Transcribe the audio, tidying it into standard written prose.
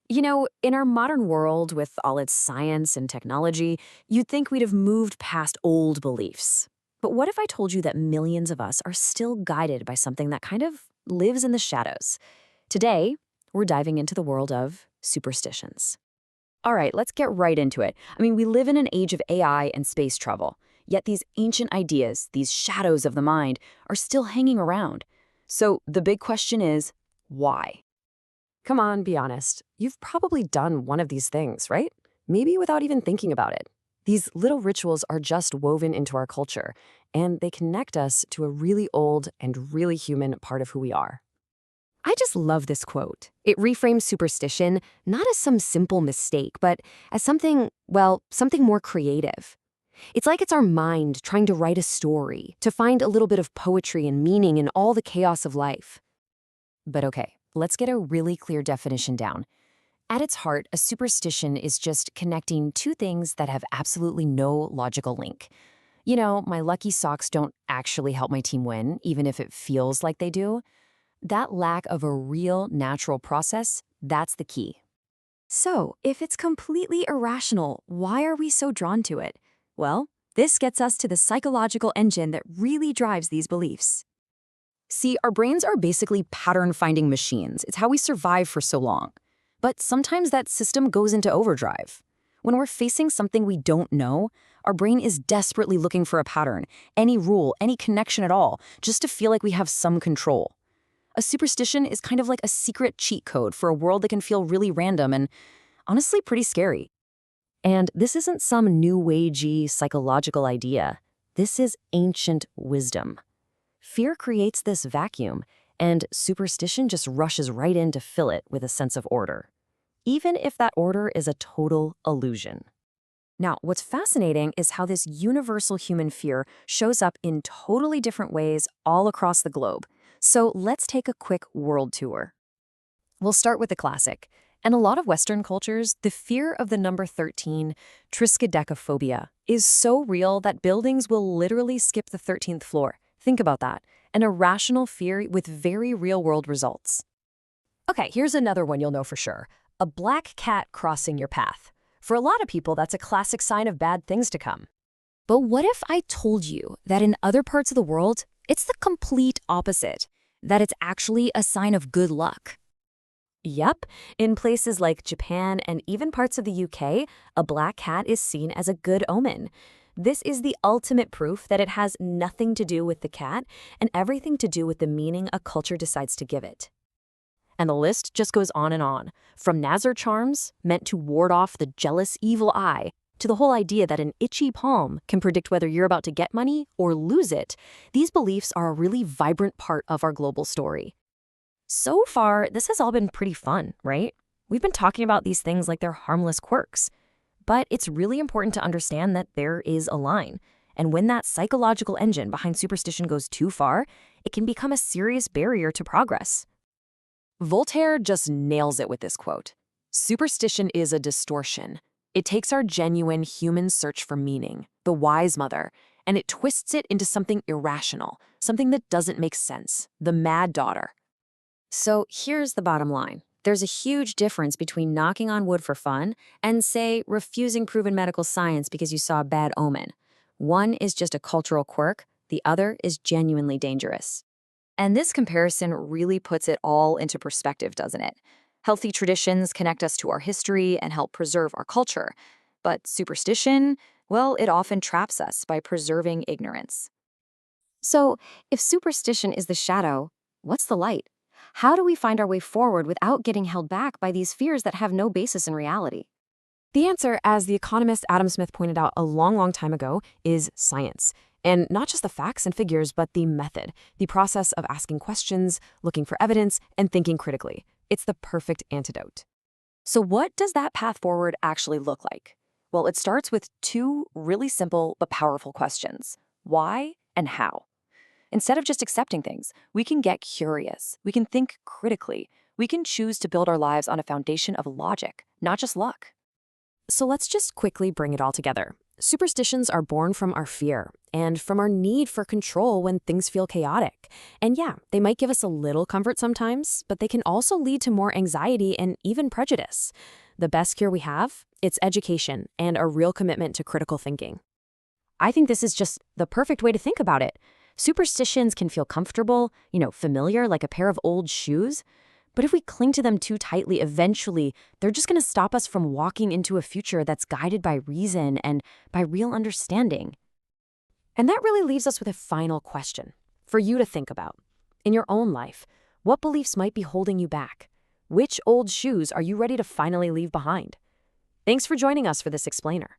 In our modern world with all its science and technology, you'd think we'd have moved past old beliefs. But what if I told you that millions of us are still guided by something that kind of lives in the shadows? Today, we're diving into the world of superstitions. All right, let's get right into it. We live in an age of AI and space travel, yet these ancient ideas, these shadows of the mind, are still hanging around. So the big question is, why? Come on, be honest. You've probably done one of these things, right? Maybe without even thinking about it. These little rituals are just woven into our culture, and they connect us to a really old and really human part of who we are. I just love this quote. It reframes superstition not as some simple mistake, but as something, something more creative. It's like it's our mind trying to write a story, to find a little bit of poetry and meaning in all the chaos of life. But okay, let's get a really clear definition down. At its heart, a superstition is just connecting two things that have absolutely no logical link. My lucky socks don't actually help my team win, even if it feels like they do. That lack of a real natural process, that's the key. So, if it's completely irrational, why are we so drawn to it? Well, this gets us to the psychological engine that really drives these beliefs. See, our brains are basically pattern-finding machines. It's how we survive for so long. But sometimes that system goes into overdrive. When we're facing something we don't know, our brain is desperately looking for a pattern, any rule, any connection at all, just to feel like we have some control. A superstition is kind of like a secret cheat code for a world that can feel really random and honestly pretty scary. And this isn't some new agey psychological idea. This is ancient wisdom. Fear creates this vacuum, and superstition just rushes right in to fill it with a sense of order, even if that order is a total illusion. Now, what's fascinating is how this universal human fear shows up in totally different ways all across the globe. So let's take a quick world tour. We'll start with the classic. In a lot of Western cultures, the fear of the number 13, triskaidekaphobia, is so real that buildings will literally skip the 13th floor. Think about that. An irrational fear with very real-world results. Okay, here's another one you'll know for sure. A black cat crossing your path. For a lot of people, that's a classic sign of bad things to come. But what if I told you that in other parts of the world, it's the complete opposite, that it's actually a sign of good luck? Yep, in places like Japan and even parts of the UK, a black cat is seen as a good omen. This is the ultimate proof that it has nothing to do with the cat and everything to do with the meaning a culture decides to give it. And the list just goes on and on, from Nazar charms, meant to ward off the jealous evil eye, to the whole idea that an itchy palm can predict whether you're about to get money or lose it. These beliefs are a really vibrant part of our global story. So far, this has all been pretty fun, right? We've been talking about these things like they're harmless quirks. But it's really important to understand that there is a line. And when that psychological engine behind superstition goes too far, it can become a serious barrier to progress. Voltaire just nails it with this quote. Superstition is a distortion. It takes our genuine human search for meaning, the wise mother, and it twists it into something irrational, something that doesn't make sense, the mad daughter. So here's the bottom line. There's a huge difference between knocking on wood for fun and, say, refusing proven medical science because you saw a bad omen. One is just a cultural quirk, the other is genuinely dangerous. And this comparison really puts it all into perspective, doesn't it? Healthy traditions connect us to our history and help preserve our culture. But superstition, well, it often traps us by preserving ignorance. So, if superstition is the shadow, what's the light? How do we find our way forward without getting held back by these fears that have no basis in reality? The answer, as the economist Adam Smith pointed out a long time ago, is science. And not just the facts and figures, but the method, the process of asking questions, looking for evidence, and thinking critically. It's the perfect antidote. So what does that path forward actually look like? Well, it starts with two really simple but powerful questions. Why and how? Instead of just accepting things, we can get curious. We can think critically. We can choose to build our lives on a foundation of logic, not just luck. So let's just quickly bring it all together. Superstitions are born from our fear and from our need for control when things feel chaotic. And yeah, they might give us a little comfort sometimes, but they can also lead to more anxiety and even prejudice. The best cure we have? It's education and a real commitment to critical thinking. I think this is just the perfect way to think about it. Superstitions can feel comfortable, familiar, like a pair of old shoes. But if we cling to them too tightly, eventually, they're just going to stop us from walking into a future that's guided by reason and by real understanding. And that really leaves us with a final question for you to think about. In your own life, what beliefs might be holding you back? Which old shoes are you ready to finally leave behind? Thanks for joining us for this explainer.